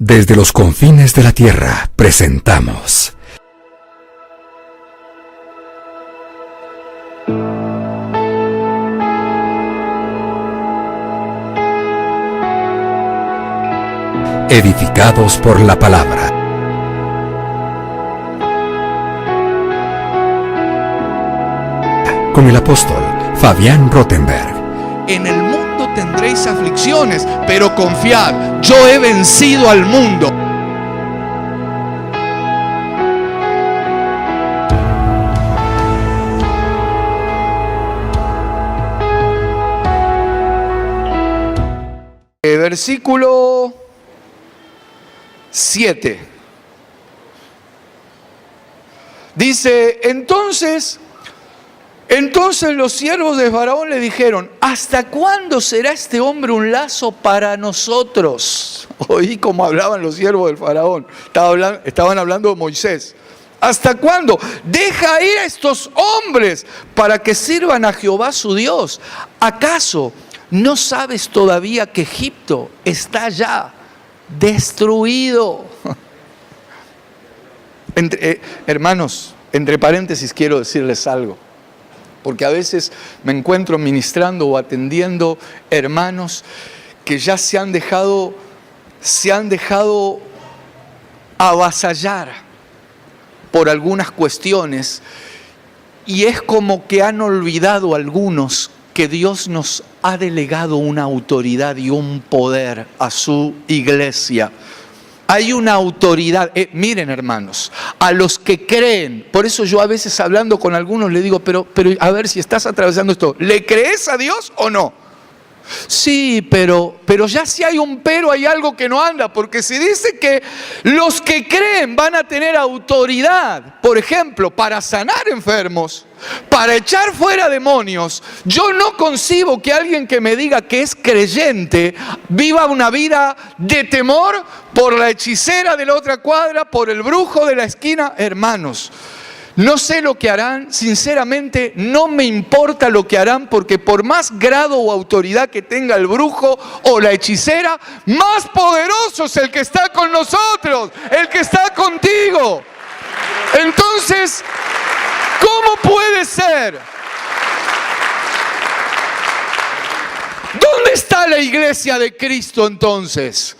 Desde los confines de la tierra presentamos Edificados por la Palabra. Con el apóstol Fabián Rottenberg. En el mundo tendréis aflicciones, pero confiad, yo he vencido al mundo. Versículo 7. Dice, entonces los siervos de Faraón le dijeron, ¿hasta cuándo será este hombre un lazo para nosotros? Oí cómo hablaban los siervos del Faraón. Estaban hablando de Moisés. ¿Hasta cuándo? Deja ir a estos hombres para que sirvan a Jehová su Dios. ¿Acaso no sabes todavía que Egipto está ya destruido? Hermanos, entre paréntesis quiero decirles algo. Porque a veces me encuentro ministrando o atendiendo hermanos que ya se han dejado avasallar por algunas cuestiones, y es como que han olvidado algunos que Dios nos ha delegado una autoridad y un poder a su iglesia. Hay una autoridad, miren hermanos, a los que creen, por eso yo a veces hablando con algunos le digo, pero a ver si estás atravesando esto, ¿le crees a Dios o no? Sí, pero ya si hay un pero, hay algo que no anda, porque si dice que los que creen van a tener autoridad, por ejemplo, para sanar enfermos, para echar fuera demonios, yo no concibo que alguien que me diga que es creyente viva una vida de temor por la hechicera de la otra cuadra, por el brujo de la esquina. Hermanos, no sé lo que harán, sinceramente no me importa lo que harán, porque por más grado o autoridad que tenga el brujo o la hechicera, más poderoso es el que está con nosotros, el que está contigo. Entonces, ¿cómo puede ser? ¿Dónde está la iglesia de Cristo entonces?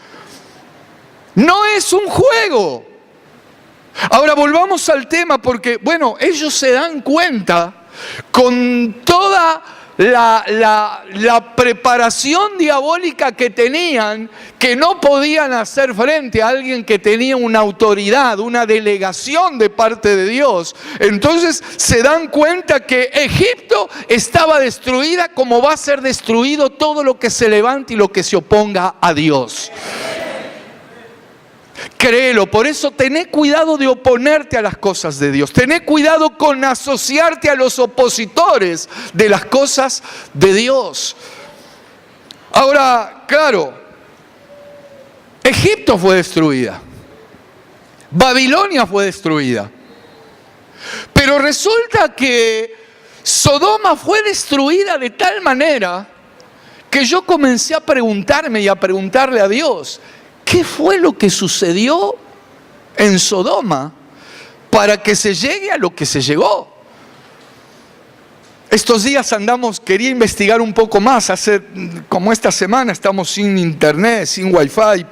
No es un juego. Ahora volvamos al tema, porque bueno, ellos se dan cuenta con toda la preparación diabólica que tenían, que no podían hacer frente a alguien que tenía una autoridad, una delegación de parte de Dios. Entonces se dan cuenta que Egipto estaba destruida, como va a ser destruido todo lo que se levante y lo que se oponga a Dios. Créelo, por eso tené cuidado de oponerte a las cosas de Dios. Tené cuidado con asociarte a los opositores de las cosas de Dios. Ahora, claro, Egipto fue destruida. Babilonia fue destruida. Pero resulta que Sodoma fue destruida de tal manera que yo comencé a preguntarme y a preguntarle a Dios, ¿qué fue lo que sucedió en Sodoma para que se llegue a lo que se llegó? Estos días quería investigar un poco más. Como esta semana estamos sin internet, sin wifi,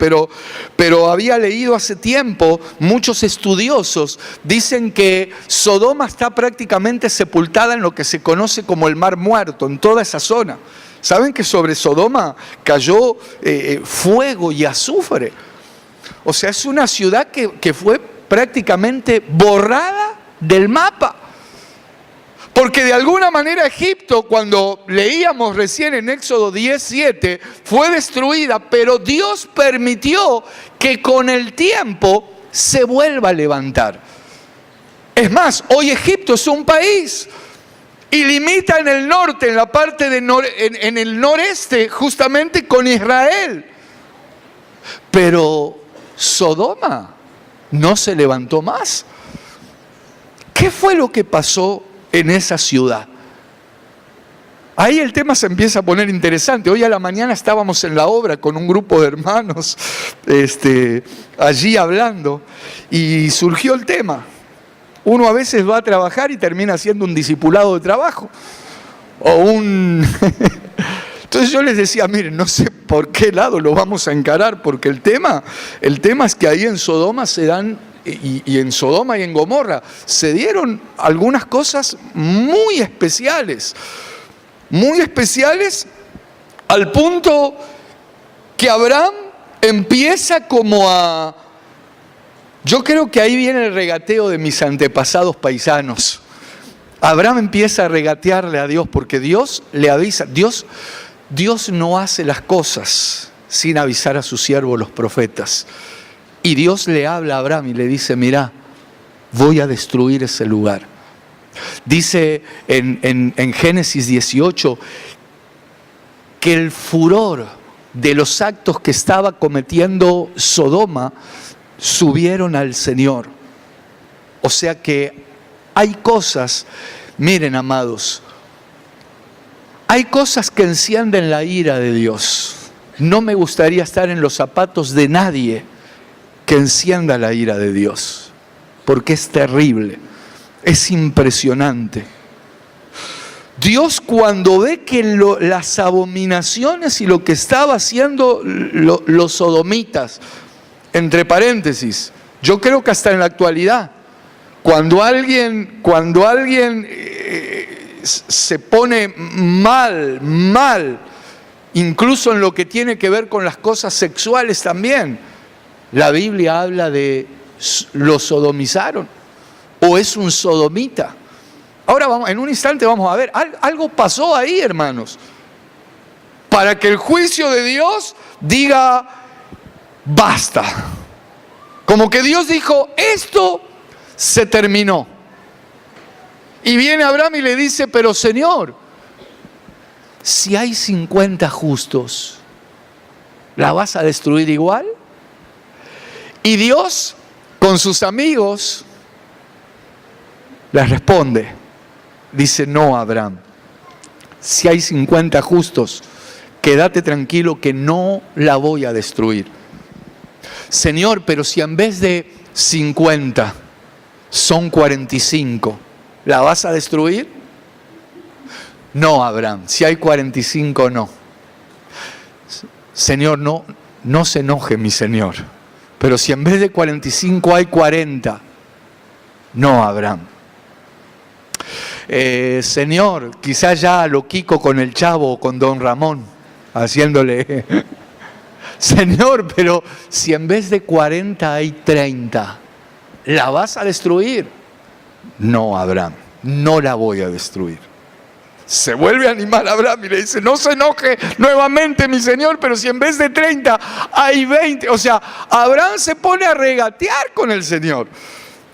pero había leído hace tiempo, muchos estudiosos dicen que Sodoma está prácticamente sepultada en lo que se conoce como el Mar Muerto, en toda esa zona. ¿Saben que sobre Sodoma cayó fuego y azufre? O sea, es una ciudad que fue prácticamente borrada del mapa. Porque de alguna manera Egipto, cuando leíamos recién en Éxodo 10:7, fue destruida, pero Dios permitió que con el tiempo se vuelva a levantar. Es más, hoy Egipto es un país. Y limita en el norte, en la parte en el noreste, justamente con Israel. Pero Sodoma no se levantó más. ¿Qué fue lo que pasó en esa ciudad? ahí el tema se empieza a poner interesante. Hoy a la mañana estábamos en la obra con un grupo de hermanos allí hablando y surgió el tema. Uno a veces va a trabajar y termina siendo un discipulado de trabajo. Entonces yo les decía, miren, no sé por qué lado lo vamos a encarar, porque el tema es que ahí en Sodoma se dan, y en Sodoma y en Gomorra, se dieron algunas cosas muy especiales al punto que Abraham empieza yo creo que ahí viene el regateo de mis antepasados paisanos. Abraham empieza a regatearle a Dios porque Dios le avisa. Dios no hace las cosas sin avisar a sus siervos los profetas. Y Dios le habla a Abraham y le dice, mira, voy a destruir ese lugar. Dice en Génesis 18 que el furor de los actos que estaba cometiendo Sodoma subieron al Señor. O sea que hay cosas, miren amados, hay cosas que encienden la ira de Dios. No me gustaría estar en los zapatos de nadie que encienda la ira de Dios, porque es terrible, es impresionante. Dios, cuando ve que las abominaciones y lo que estaba haciendo los sodomitas, entre paréntesis, yo creo que hasta en la actualidad, cuando alguien se pone mal, incluso en lo que tiene que ver con las cosas sexuales también, la Biblia habla de lo sodomizaron o es un sodomita. Ahora en un instante vamos a ver, algo pasó ahí, hermanos, para que el juicio de Dios diga basta. Como que Dios dijo, esto se terminó. Y viene Abraham y le dice, pero Señor, si hay 50 justos, ¿la vas a destruir igual? Y Dios, con sus amigos, les responde, dice, no, Abraham, si hay 50 justos, quédate tranquilo que no la voy a destruir. Señor, pero si en vez de 50 son 45, ¿la vas a destruir? No, Abraham, si hay 45 no. Señor, no se enoje mi Señor, pero si en vez de 45 hay 40, no, Abraham. Señor, quizás ya lo Kiko con el Chavo o con Don Ramón, haciéndole... Señor, pero si en vez de 40 hay 30, ¿la vas a destruir? No, Abraham, no la voy a destruir. Se vuelve a animar a Abraham y le dice, no se enoje nuevamente mi Señor, pero si en vez de 30 hay 20. O sea, Abraham se pone a regatear con el Señor.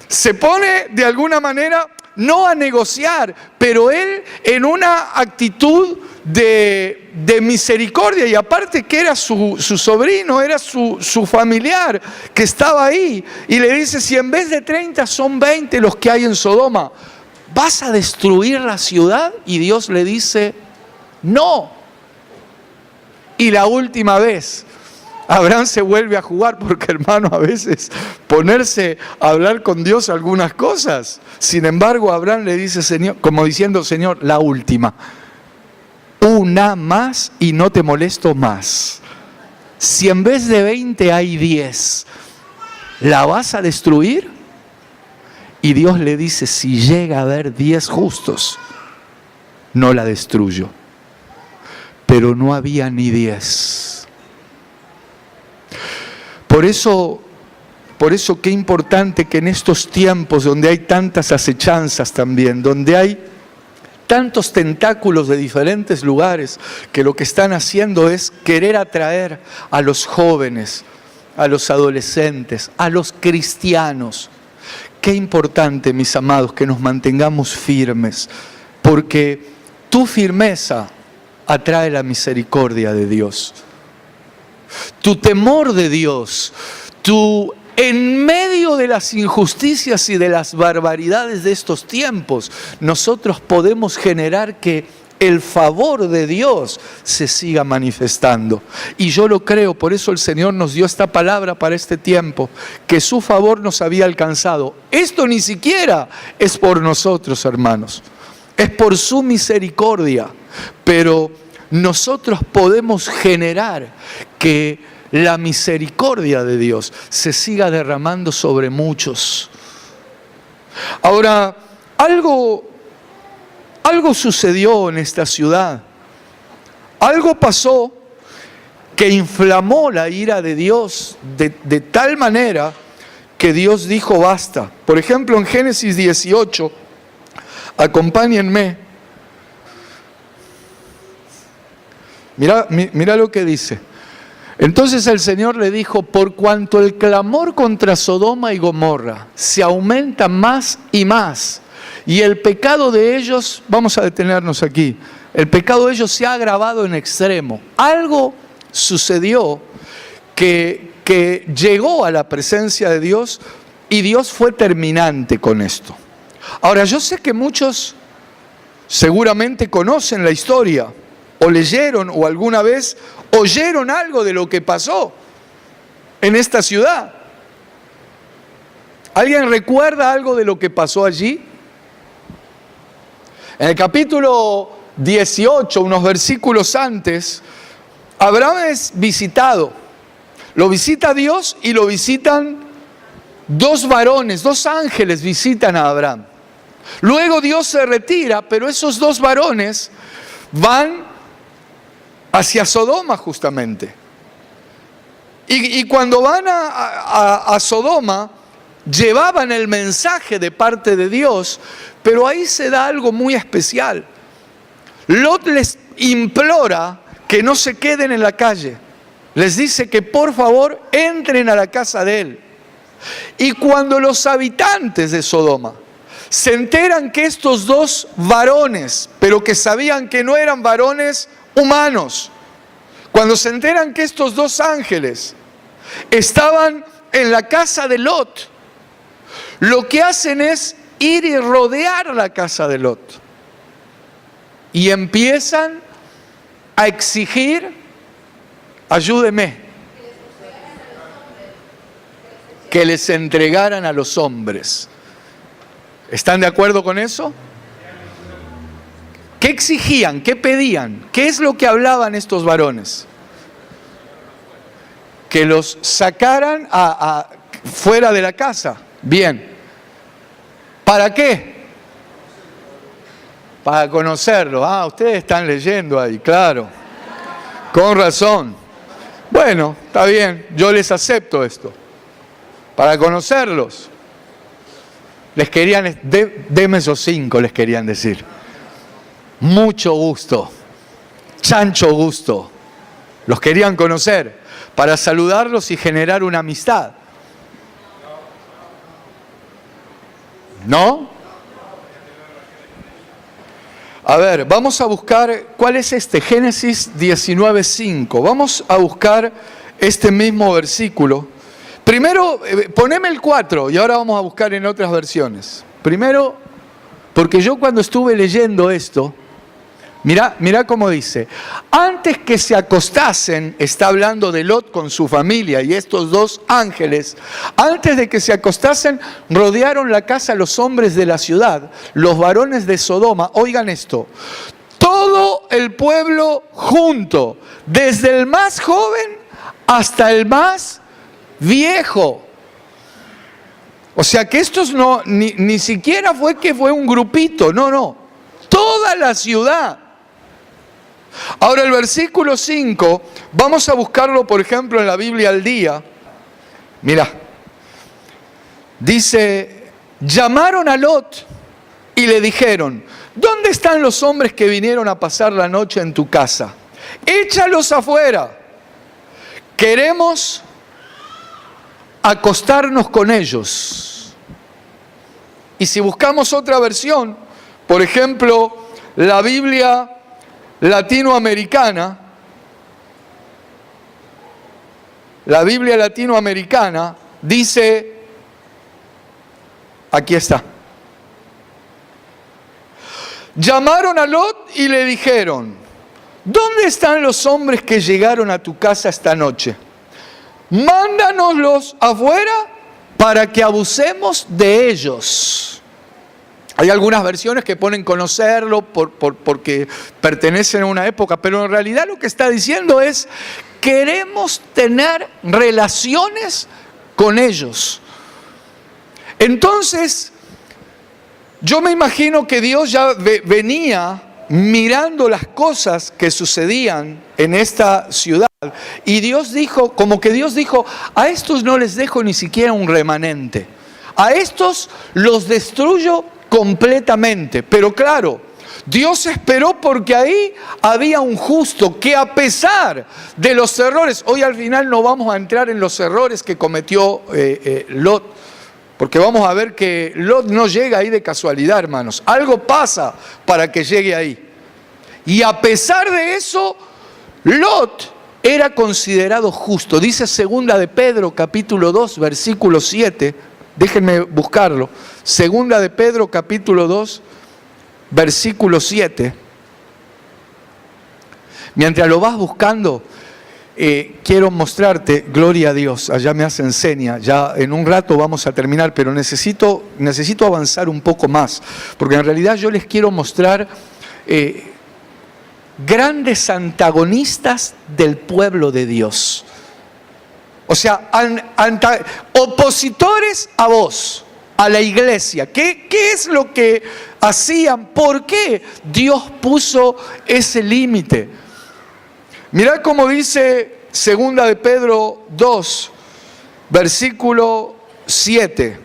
Se pone de alguna manera, no a negociar, pero él en una actitud de misericordia, y aparte que era su sobrino, era su familiar que estaba ahí, y le dice, si en vez de 30 son 20 los que hay en Sodoma, ¿vas a destruir la ciudad? Y Dios le dice, no. Y la última vez, Abraham se vuelve a jugar, porque hermano, a veces ponerse a hablar con Dios algunas cosas. Sin embargo, Abraham le dice, Señor, como diciendo, Señor, la última. Una más y no te molesto más. Si en vez de 20 hay 10, ¿la vas a destruir? Y Dios le dice, si llega a haber 10 justos, no la destruyo. Pero no había ni 10. Por eso qué importante que en estos tiempos donde hay tantas acechanzas también, donde hay tantos tentáculos de diferentes lugares, que lo que están haciendo es querer atraer a los jóvenes, a los adolescentes, a los cristianos. Qué importante, mis amados, que nos mantengamos firmes, porque tu firmeza atrae la misericordia de Dios. Tu temor de Dios, en medio de las injusticias y de las barbaridades de estos tiempos, nosotros podemos generar que el favor de Dios se siga manifestando. Y yo lo creo, por eso el Señor nos dio esta palabra para este tiempo, que su favor nos había alcanzado. Esto ni siquiera es por nosotros, hermanos, es por su misericordia, pero nosotros podemos generar que la misericordia de Dios se siga derramando sobre muchos. Ahora, algo sucedió en esta ciudad. Algo pasó que inflamó la ira de Dios de tal manera que Dios dijo basta. Por ejemplo, en Génesis 18, acompáñenme. Mira lo que dice. Entonces el Señor le dijo: por cuanto el clamor contra Sodoma y Gomorra se aumenta más y más, y el pecado de ellos, vamos a detenernos aquí, el pecado de ellos se ha agravado en extremo. Algo sucedió que llegó a la presencia de Dios y Dios fue terminante con esto. Ahora, yo sé que muchos seguramente conocen la historia, o leyeron, o alguna vez oyeron algo de lo que pasó en esta ciudad. ¿Alguien recuerda algo de lo que pasó allí? En el capítulo 18, unos versículos antes, Abraham es visitado. Lo visita Dios y lo visitan dos varones, dos ángeles visitan a Abraham. Luego Dios se retira, pero esos dos varones van hacia Sodoma justamente. Y cuando van a Sodoma, llevaban el mensaje de parte de Dios, pero ahí se da algo muy especial. Lot les implora que no se queden en la calle. Les dice que por favor entren a la casa de él. Y cuando los habitantes de Sodoma se enteran que estos dos varones, pero que sabían que no eran varones humanos, cuando se enteran que estos dos ángeles estaban en la casa de Lot, lo que hacen es ir y rodear la casa de Lot. Y empiezan a exigir, ayúdeme, que les entregaran a los hombres. ¿Están de acuerdo con eso? ¿Qué exigían? ¿Qué pedían? ¿Qué es lo que hablaban estos varones? Que los sacaran fuera de la casa. Bien. ¿Para qué? Para conocerlo. Ah, ustedes están leyendo ahí, claro. Con razón. Bueno, está bien, yo les acepto esto. Para conocerlos. Les querían, deme esos 5, les querían decir. Mucho gusto, chancho gusto. Los querían conocer para saludarlos y generar una amistad. ¿No? A ver, vamos a buscar, ¿cuál es este? Génesis 19:5. Vamos a buscar este mismo versículo. Primero, poneme el 4 y ahora vamos a buscar en otras versiones. Primero, porque yo cuando estuve leyendo esto, mirá cómo dice, antes que se acostasen, está hablando de Lot con su familia y estos dos ángeles, antes de que se acostasen, rodearon la casa los hombres de la ciudad, los varones de Sodoma. Oigan esto, todo el pueblo junto, desde el más joven hasta el más viejo. O sea que estos no, ni siquiera fue que fue un grupito, no, toda la ciudad. Ahora el versículo 5, vamos a buscarlo por ejemplo en la Biblia al día. Mira, dice, llamaron a Lot y le dijeron, ¿dónde están los hombres que vinieron a pasar la noche en tu casa? Échalos afuera, queremos acostarnos con ellos. Y si buscamos otra versión, por ejemplo, la Biblia latinoamericana, dice, aquí está, llamaron a Lot y le dijeron: ¿dónde están los hombres que llegaron a tu casa esta noche? Mándanoslos afuera para que abusemos de ellos. Hay algunas versiones que ponen conocerlo porque pertenecen a una época, pero en realidad lo que está diciendo es: queremos tener relaciones con ellos. Entonces, yo me imagino que Dios ya venía mirando las cosas que sucedían en esta ciudad, y Dios dijo, como que Dios dijo: a estos no les dejo ni siquiera un remanente, a estos los destruyo completamente. Pero claro, Dios esperó, porque ahí había un justo que, a pesar de los errores, hoy al final no vamos a entrar en los errores que cometió Lot, porque vamos a ver que Lot no llega ahí de casualidad, hermanos. Algo pasa para que llegue ahí. Y a pesar de eso, Lot era considerado justo. Dice 2 de Pedro, capítulo 2, versículo 7. Déjenme buscarlo. 2 de Pedro, capítulo 2, versículo 7. Mientras lo vas buscando, quiero mostrarte, gloria a Dios, allá me hace enseña, ya en un rato vamos a terminar, pero necesito avanzar un poco más, porque en realidad yo les quiero mostrar grandes antagonistas del pueblo de Dios. O sea, opositores a vos, a la iglesia. ¿Qué es lo que hacían? ¿Por qué Dios puso ese límite? Mirá cómo dice 2 de Pedro 2, versículo 7.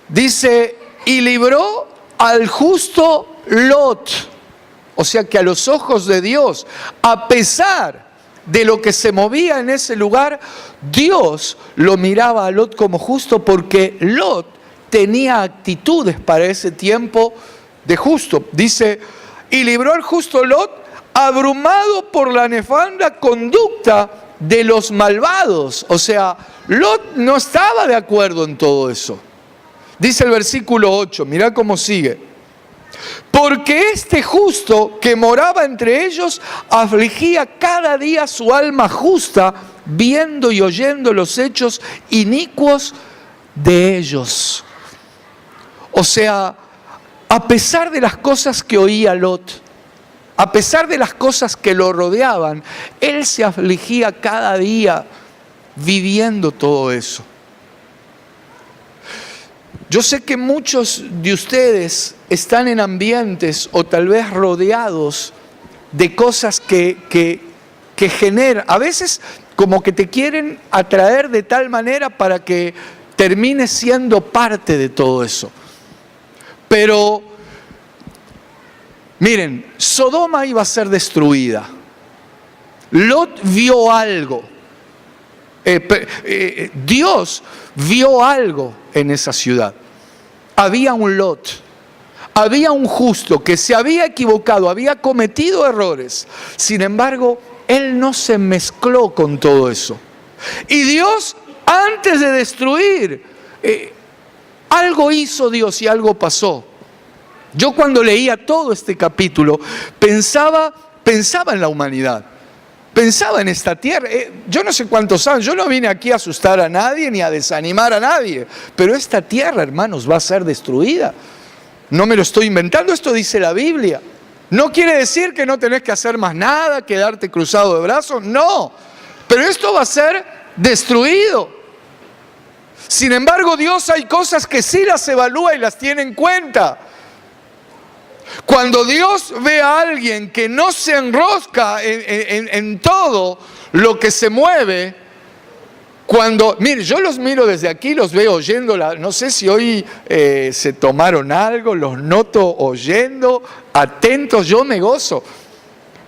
Dice: y libró al justo Lot. O sea que a los ojos de Dios, a pesar de lo que se movía en ese lugar, Dios lo miraba a Lot como justo, porque Lot tenía actitudes para ese tiempo de justo. Dice: y libró al justo Lot, abrumado por la nefanda conducta de los malvados. O sea, Lot no estaba de acuerdo en todo eso. Dice el versículo 8, mirá cómo sigue: porque este justo que moraba entre ellos afligía cada día su alma justa, viendo y oyendo los hechos inicuos de ellos. O sea, a pesar de las cosas que oía Lot, a pesar de las cosas que lo rodeaban, él se afligía cada día viviendo todo eso. Yo sé que muchos de ustedes están en ambientes o tal vez rodeados de cosas que generan, a veces como que te quieren atraer de tal manera para que termines siendo parte de todo eso. Pero miren, Sodoma iba a ser destruida. Lot vio algo. Dios vio algo en esa ciudad. Había un Lot, había un justo que se había equivocado, había cometido errores. Sin embargo, él no se mezcló con todo eso. Y Dios, antes de destruir, algo hizo Dios y algo pasó. Yo cuando leía todo este capítulo pensaba en la humanidad. Pensaba en esta tierra. Yo no sé cuántos años, yo no vine aquí a asustar a nadie ni a desanimar a nadie, pero esta tierra, hermanos, va a ser destruida. No me lo estoy inventando, esto dice la Biblia. No quiere decir que no tenés que hacer más nada, quedarte cruzado de brazos, no. Pero esto va a ser destruido. Sin embargo, Dios hay cosas que sí las evalúa y las tiene en cuenta. Cuando Dios ve a alguien que no se enrosca en todo lo que se mueve, mire, yo los miro desde aquí, los veo oyendo, no sé si hoy se tomaron algo, los noto oyendo, atentos, yo me gozo,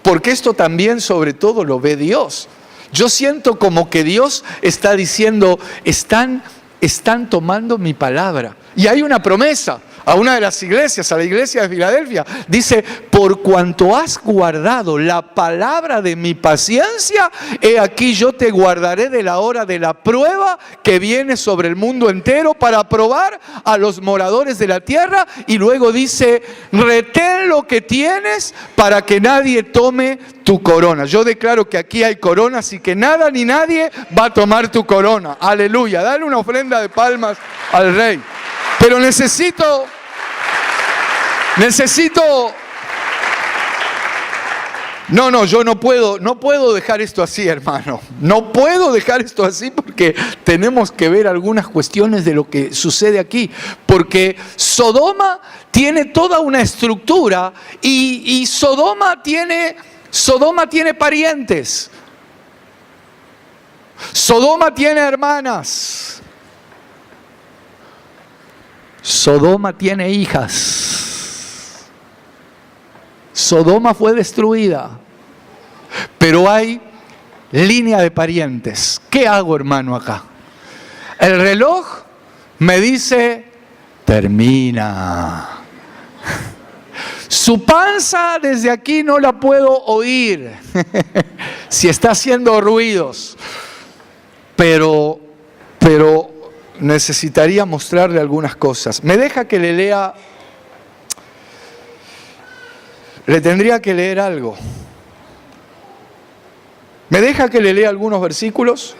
porque esto también sobre todo lo ve Dios. Yo siento como que Dios está diciendo, están tomando mi palabra. Y hay una promesa. a una de las iglesias, a la iglesia de Filadelfia. Dice, por cuanto has guardado la palabra de mi paciencia, he aquí yo te guardaré de la hora de la prueba que viene sobre el mundo entero para probar a los moradores de la tierra. Y luego dice, retén lo que tienes para que nadie tome tu corona. Yo declaro que aquí hay coronas y que nada ni nadie va a tomar tu corona. Aleluya. Dale una ofrenda de palmas al Rey. Pero necesito... No, yo no puedo dejar esto así, hermano. No puedo dejar esto así porque tenemos que ver algunas cuestiones de lo que sucede aquí. Porque Sodoma tiene toda una estructura y Sodoma tiene parientes. Sodoma tiene hermanas. Sodoma tiene hijas. Sodoma fue destruida. Pero hay línea de parientes. ¿Qué hago, hermano, acá? El reloj me dice, termina. Su panza desde aquí no la puedo oír si está haciendo ruidos. Pero necesitaría mostrarle algunas cosas. ¿Me deja que le lea? Le tendría que leer algo. ¿Me deja que le lea algunos versículos?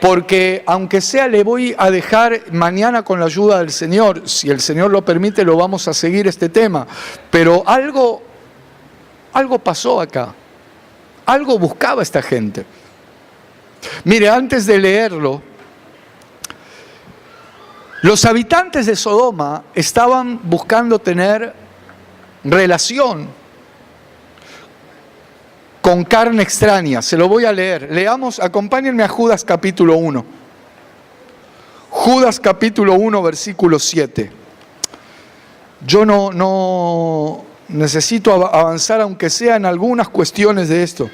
Porque aunque sea le voy a dejar mañana con la ayuda del Señor, si el Señor lo permite lo vamos a seguir este tema, pero algo pasó acá, algo buscaba esta gente. Mire, antes de leerlo, los habitantes de Sodoma estaban buscando tener relación con carne extraña. Se lo voy a leer. Leamos, acompáñenme a Judas capítulo 1. Judas capítulo 1, versículo 7. Yo no necesito avanzar, aunque sea en algunas cuestiones de esto.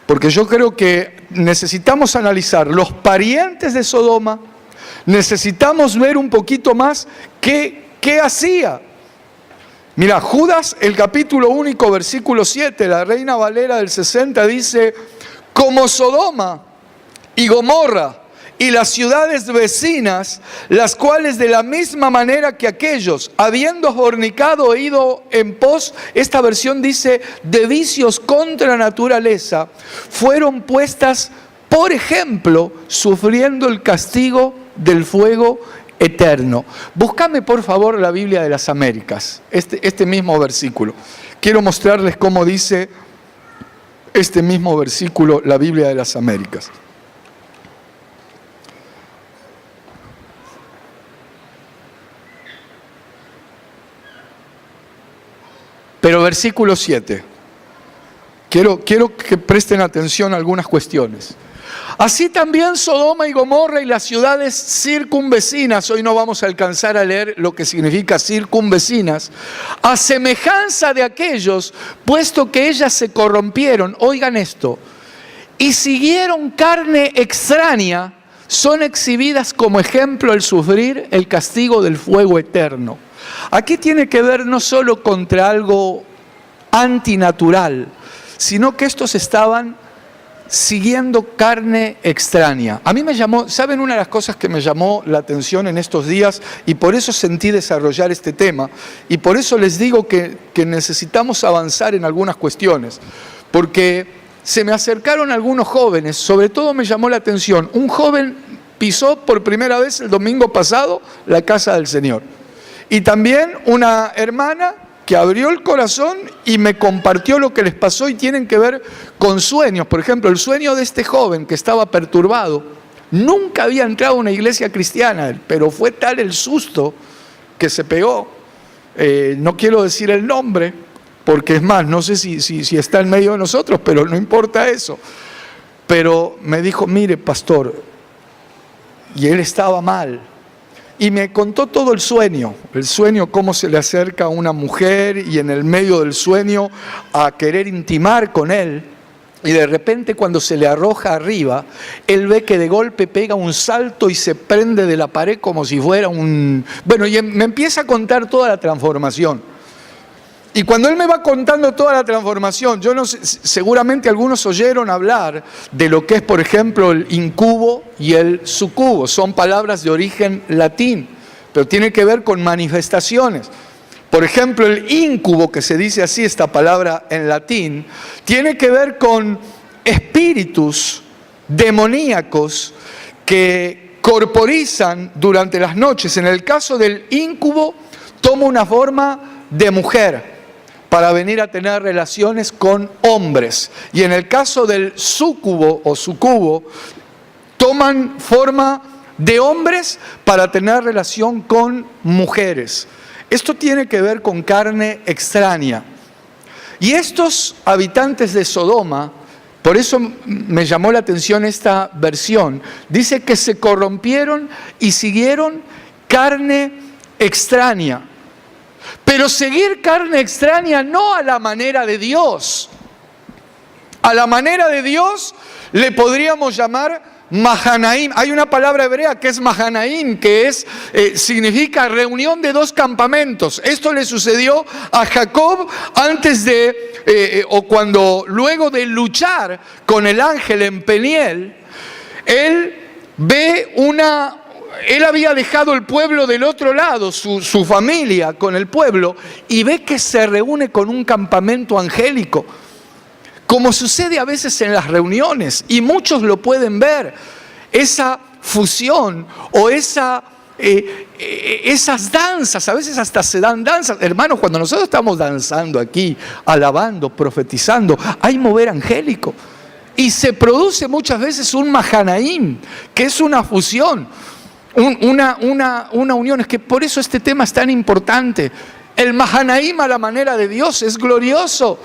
Porque yo creo que necesitamos analizar los parientes de Sodoma. Necesitamos ver un poquito más qué hacía. Mira, Judas, el capítulo 1, versículo 7, la Reina Valera del 60 dice, como Sodoma y Gomorra y las ciudades vecinas, las cuales de la misma manera que aquellos, habiendo fornicado e ido en pos, esta versión dice, de vicios contra naturaleza, fueron puestas, por ejemplo, sufriendo el castigo del fuego eterno. Búscame por favor la Biblia de las Américas, este mismo versículo. Quiero mostrarles cómo dice este mismo versículo la Biblia de las Américas. Pero versículo 7. Quiero que presten atención a algunas cuestiones. Así también Sodoma y Gomorra y las ciudades circunvecinas, hoy no vamos a alcanzar a leer lo que significa circunvecinas, a semejanza de aquellos, puesto que ellas se corrompieron, oigan esto, y siguieron carne extraña, son exhibidas como ejemplo al sufrir el castigo del fuego eterno. Aquí tiene que ver no solo contra algo antinatural, sino que estos estaban siguiendo carne extraña. A mí me llamó, ¿saben una de las cosas que me llamó la atención en estos días? Y por eso sentí desarrollar este tema. Y por eso les digo que necesitamos avanzar en algunas cuestiones. Porque se me acercaron algunos jóvenes, sobre todo me llamó la atención. Un joven pisó por primera vez el domingo pasado la casa del Señor. Y también una hermana que abrió el corazón y me compartió lo que les pasó y tienen que ver con sueños. Por ejemplo, el sueño de este joven que estaba perturbado, nunca había entrado a una iglesia cristiana, pero fue tal el susto que se pegó. No quiero decir el nombre, porque es más, no sé si está en medio de nosotros, pero no importa eso. Pero me dijo, mire, pastor, y él estaba mal. Y me contó todo el sueño, cómo se le acerca a una mujer y en el medio del sueño a querer intimar con él. Y de repente cuando se le arroja arriba, él ve que de golpe pega un salto y se prende de la pared como si fuera un... Bueno, y me empieza a contar toda la transformación. Y cuando él me va contando toda la transformación, yo no sé, seguramente algunos oyeron hablar de lo que es, por ejemplo, el incubo y el sucubo. Son palabras de origen latín, pero tiene que ver con manifestaciones. Por ejemplo, el incubo, que se dice así esta palabra en latín, tiene que ver con espíritus demoníacos que corporizan durante las noches. En el caso del incubo, toma una forma de mujer para venir a tener relaciones con hombres. Y en el caso del súcubo o sucubo, toman forma de hombres para tener relación con mujeres. Esto tiene que ver con carne extraña. Y estos habitantes de Sodoma, por eso me llamó la atención esta versión, dice que se corrompieron y siguieron carne extraña. Pero seguir carne extraña no a la manera de Dios. A la manera de Dios le podríamos llamar Mahanaim. Hay una palabra hebrea que es Mahanaim, que significa reunión de dos campamentos. Esto le sucedió a Jacob antes luego de luchar con el ángel en Peniel. Él había dejado el pueblo del otro lado, su familia con el pueblo, y ve que se reúne con un campamento angélico. Como sucede a veces en las reuniones, y muchos lo pueden ver, esa fusión o esas danzas, a veces hasta se dan danzas. Hermanos, cuando nosotros estamos danzando aquí, alabando, profetizando, hay mover angélico. Y se produce muchas veces un Mahanaim, que es una fusión, una unión. Es que por eso este tema es tan importante. El Mahanaim a la manera de Dios es glorioso.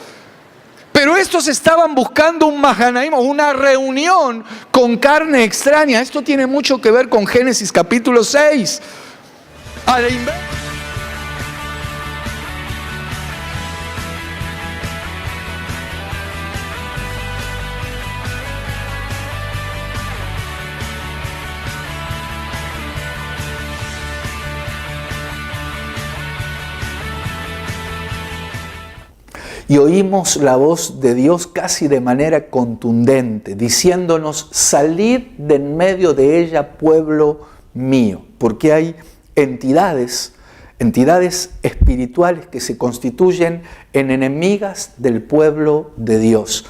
Pero estos estaban buscando un Mahanaim, una reunión con carne extraña. Esto tiene mucho que ver con Génesis capítulo 6. A la inversa. Y oímos la voz de Dios casi de manera contundente, diciéndonos: salid de en medio de ella, pueblo mío. Porque hay entidades espirituales que se constituyen en enemigas del pueblo de Dios.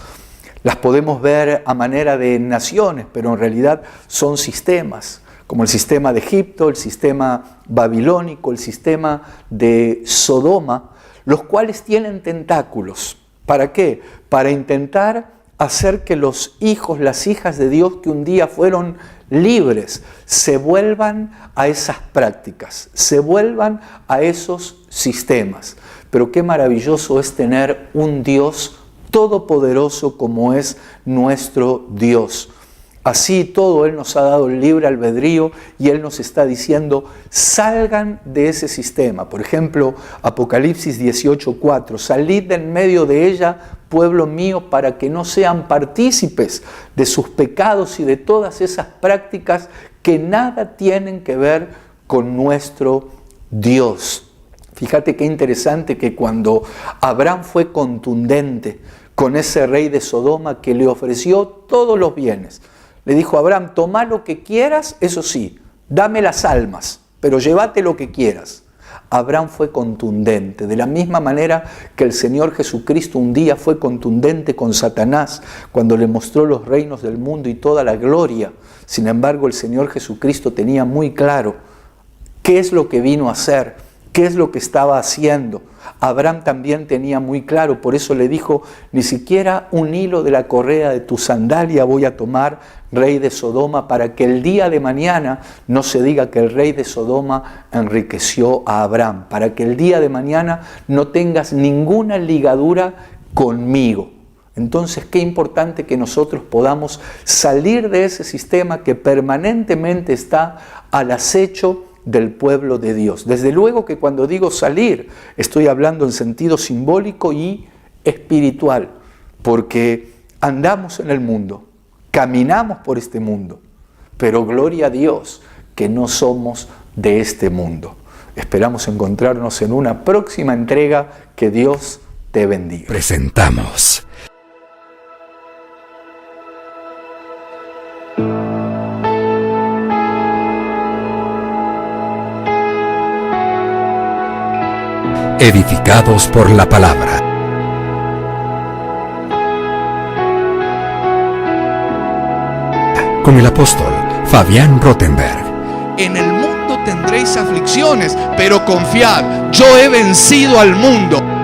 Las podemos ver a manera de naciones, pero en realidad son sistemas, como el sistema de Egipto, el sistema babilónico, el sistema de Sodoma, los cuales tienen tentáculos. ¿Para qué? Para intentar hacer que los hijos, las hijas de Dios que un día fueron libres, se vuelvan a esas prácticas, se vuelvan a esos sistemas. Pero qué maravilloso es tener un Dios todopoderoso como es nuestro Dios. Así todo, Él nos ha dado el libre albedrío y Él nos está diciendo: salgan de ese sistema. Por ejemplo, Apocalipsis 18:4, salid de en medio de ella, pueblo mío, para que no sean partícipes de sus pecados y de todas esas prácticas que nada tienen que ver con nuestro Dios. Fíjate qué interesante que cuando Abraham fue contundente con ese rey de Sodoma que le ofreció todos los bienes, le dijo a Abraham: toma lo que quieras, eso sí, dame las almas, pero llévate lo que quieras. Abraham fue contundente, de la misma manera que el Señor Jesucristo un día fue contundente con Satanás cuando le mostró los reinos del mundo y toda la gloria. Sin embargo, el Señor Jesucristo tenía muy claro qué es lo que vino a hacer, qué es lo que estaba haciendo. Abraham también tenía muy claro, por eso le dijo: ni siquiera un hilo de la correa de tu sandalia voy a tomar, rey de Sodoma, para que el día de mañana no se diga que el rey de Sodoma enriqueció a Abraham, para que el día de mañana no tengas ninguna ligadura conmigo. Entonces, qué importante que nosotros podamos salir de ese sistema que permanentemente está al acecho del pueblo de Dios. Desde luego que cuando digo salir, estoy hablando en sentido simbólico y espiritual, porque andamos en el mundo, caminamos por este mundo, pero gloria a Dios que no somos de este mundo. Esperamos encontrarnos en una próxima entrega. Que Dios te bendiga. Presentamos Edificados por la Palabra. Con el apóstol Fabián Rottenberg. En el mundo tendréis aflicciones, pero confiad, yo he vencido al mundo.